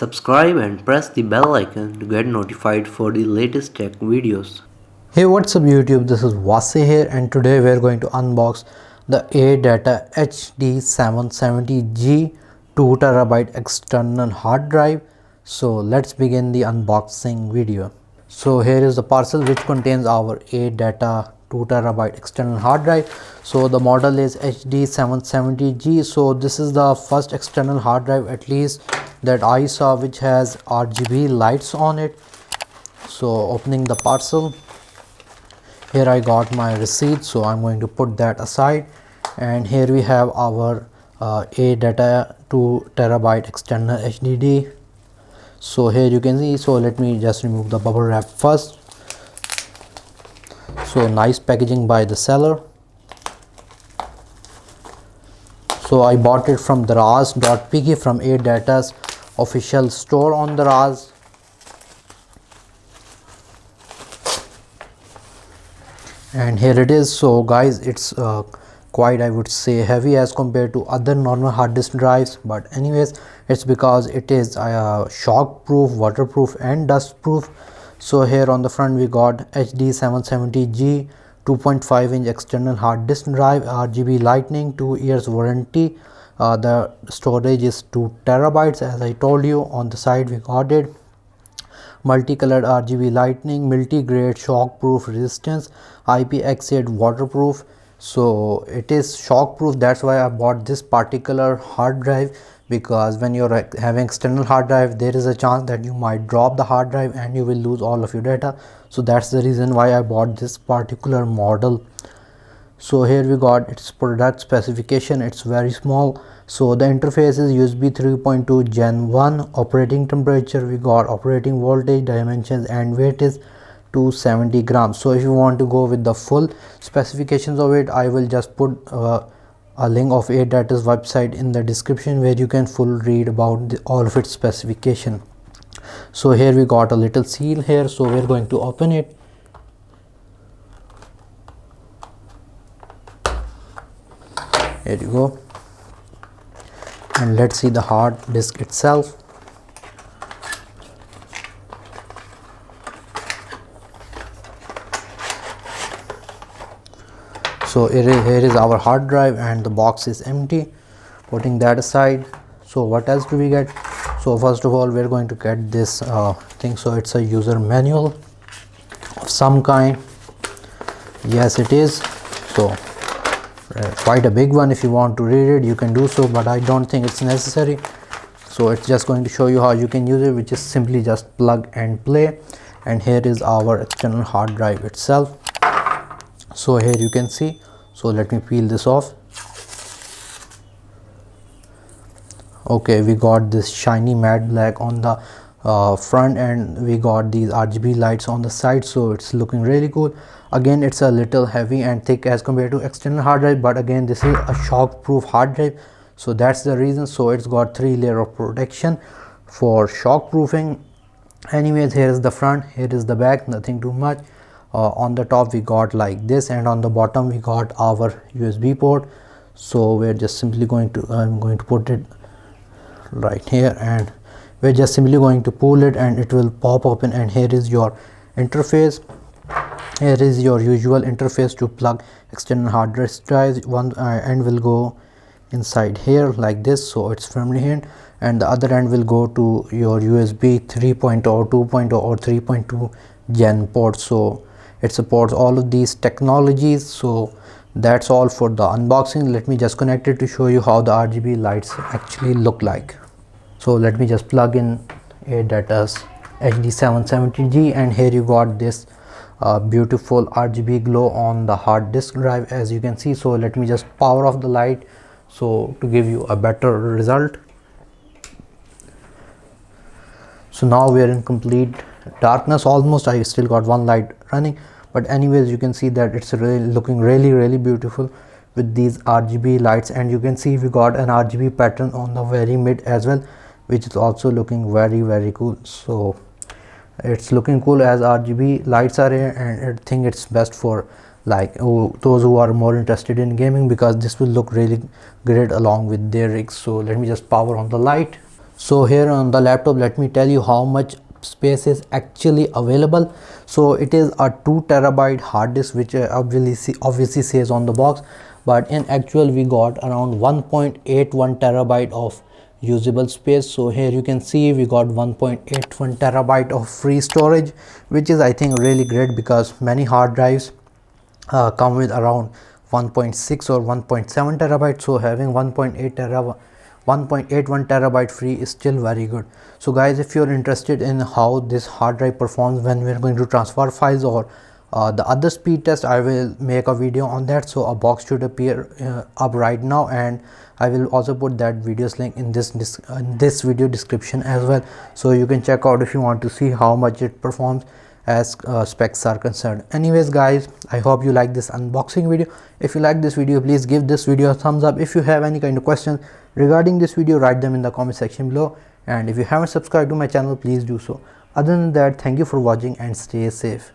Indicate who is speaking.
Speaker 1: Subscribe and press the bell icon to get notified for the latest tech videos.
Speaker 2: Hey, what's up YouTube, this is Vasi here and today we are going to unbox the ADATA HD770G 2TB external hard drive. So let's begin the unboxing video. So here is the parcel which contains our ADATA 2TB external hard drive. So the model is HD770G. So this is the first external hard drive at least that I saw which has RGB lights on it. So opening the parcel, here I got my receipt, so I'm going to put that aside, and here we have our ADATA 2TB external HDD. So here you can see, so let me just remove the bubble wrap first. So nice packaging by the seller. So I bought it from Daraz.pk from ADATA's official store on Daraz. And here it is. So guys, it's quite, I would say, heavy as compared to other normal hard disk drives, but anyways, it's because it is shock proof, waterproof and dust proof. So here on the front we got HD770G 2.5-inch external hard disk drive, RGB lightning, 2 years warranty. The storage is 2 terabytes as I told you. On the side we got it multicolored RGB lightning, multi-grade shock proof resistance, IPX8 waterproof. So it is shock proof, that's why I bought this particular hard drive, because when you're having external hard drive there is a chance that you might drop the hard drive and you will lose all of your data. So that's the reason why I bought this particular model. So here we got its product specification, it's very small. So the interface is USB 3.2 Gen 1, operating temperature we got, operating voltage, dimensions and weight is 270 grams. So if you want to go with the full specifications of it, I will just put a link of ADATA's website in the description where you can full read about all of its specification. So here we got a little seal here, so we're going to open it. Here you go, and let's see the hard disk itself. So here is our hard drive and the box is empty. Putting that aside, so what else do we get? So first of all we're going to get this thing. So it's a user manual of some kind. Yes it is. So quite a big one. If you want to read it you can do so, but I don't think it's necessary. So it's just going to show you how you can use it, which is simply just plug and play. And here is our external hard drive itself. So here you can see, so let me peel this off. Okay, we got this shiny matte black on the front, and we got these RGB lights on the side, so it's looking really cool. Again, it's a little heavy and thick as compared to external hard drive, but again this is a shock proof hard drive, so that's the reason. So it's got 3 layer of protection for shock proofing. Anyways, here is the front, here is the back, nothing too much. On the top we got like this, and on the bottom we got our USB port. So we're just simply going to, I'm going to put it right here, and we're just simply going to pull it and it will pop open, and here is your interface. Here is your usual interface to plug external hard disk drives. One end will go inside here like this, so it's firmly in, and the other end will go to your USB 3.0, 2.0 or 3.2 Gen port. So it supports all of these technologies. So that's all for the unboxing. Let me just connect it to show you how the RGB lights actually look like. So let me just plug in ADATA's HD770G, and here you got this beautiful RGB glow on the hard disk drive, as you can see. So let me just power off the light so to give you a better result. So now we are in complete darkness almost. I still got one light running, but anyways you can see that it's really looking really beautiful with these RGB lights, and you can see we got an RGB pattern on the very mid as well, which is also looking very cool. So it's looking cool as RGB lights are here, and I think it's best for like those who are more interested in gaming, because this will look really great along with their rigs. So let me just power on the light. So here on the laptop, let me tell you how much space is actually available. So it is a 2 TB hard disk, which obviously says on the box, but in actual we got around 1.81 TB of usable space. So here you can see we got 1.81 TB of free storage, which is I think really great, because many hard drives come with around 1.6 or 1.7 terabyte. So having 1.81 terabyte free is still very good. So guys, if you're interested in how this hard drive performs when we're going to transfer files, or the other speed test, I will make a video on that. So a box should appear up right now, and I will also put that videos link in this video description as well, so you can check out if you want to see how much it performs as specs are concerned. Anyways guys, I hope you like this unboxing video. If you like this video, please give this video a thumbs up. If you have any kind of questions regarding this video, write them in the comment section below, and if you haven't subscribed to my channel, please do so. Other than that, thank you for watching and stay safe.